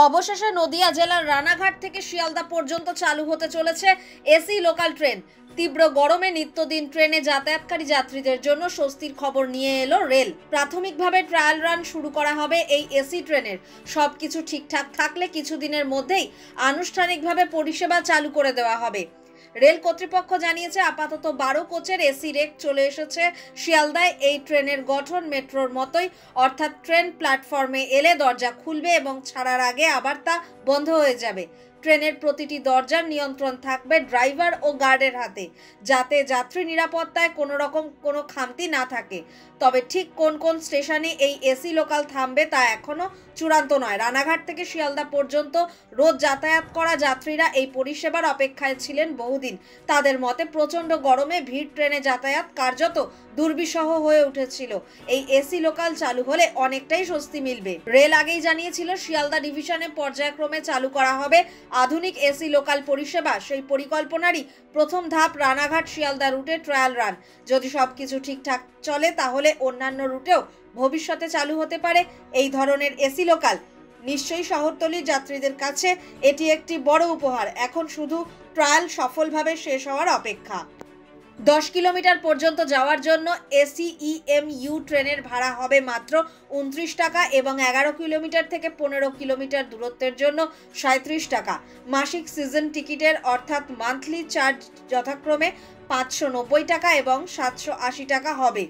অবশেষে নদিয়া জেলার রানাঘাট থেকে শিয়ালদা পর্যন্ত চালু হতে চলেছে এসি লোকাল ট্রেন। তীব্র গরমে নিত্যদিন ট্রেনে যাতায়াতকারী যাত্রীদের জন্য স্বস্তির খবর নিয়ে এলো রেল। প্রাথমিকভাবে ট্রায়াল রান শুরু করা হবে এই এসি ট্রেনের। সবকিছু ঠিকঠাক থাকলে কিছুদিনের মধ্যেই আনুষ্ঠানিকভাবে পরিষেবা চালু করে দেওয়া হবে। রেল কর্তৃপক্ষ জানিয়েছে আপাতত 12 কোচের এসি রেক চলে এসেছে শিয়ালদায়। এই ট্রেনের গঠন মেট্রোর মতোই, অর্থাৎ ট্রেন প্ল্যাটফর্মে এলে দরজা খুলবে এবং ছাড়ার আগে আবার তা বন্ধ হয়ে যাবে। ট্রেনের প্রতিটি দরজার নিয়ন্ত্রণ থাকবে ড্রাইভার ও গার্ডের হাতে, যাতে যাত্রী নিরাপত্তায় কোনো খামতি না থাকে। তবে ঠিক কোন কোন স্টেশনে এই এসি লোকাল থামবে তা এখনো চূড়ান্ত নয়। রানাঘাট থেকে শিয়ালদা পর্যন্ত রোজ যাতায়াত করা যাত্রীরা এই পরিষেবার অপেক্ষায় ছিলেন বহুদিন। তাদের মতে প্রচণ্ড গরমে ভিড় ট্রেনে যাতায়াত কার্যত দুর্বিষহ হয়ে উঠেছিল। এই এসি লোকাল চালু হলে অনেকটাই স্বস্তি মিলবে। রেল আগেই জানিয়েছিল শিয়ালদা ডিভিশনে পর্যায়ক্রমে চালু করা হবে আধুনিক এসি লোকাল পরিষেবা। সেই পরিকল্পনারই প্রথম ধাপ রানাঘাট শিয়ালদা রুটে ট্রায়াল রান। যদি সবকিছু ঠিকঠাক চলে তাহলে অন্যান্য রুটেও ভবিষ্যতে চালু হতে পারে এই ধরনের এসি লোকাল। নিশ্চয়ই শহরতলির যাত্রীদের কাছে এটি একটি বড় উপহার। এখন শুধু ট্রায়াল সফলভাবে শেষ হওয়ার অপেক্ষা। 10 কিলোমিটার পর্যন্ত যাওয়ার জন্য এসিইএমইউ ট্রেনের ভাড়া হবে মাত্র 29 টাকা এবং 11 কিলোমিটার থেকে 15 কিলোমিটার দূরত্বের জন্য 37 টাকা। মাসিক সিজন টিকিটের অর্থাৎ মান্থলি চার্জ যথাক্রমে 590 টাকা এবং 780 টাকা হবে।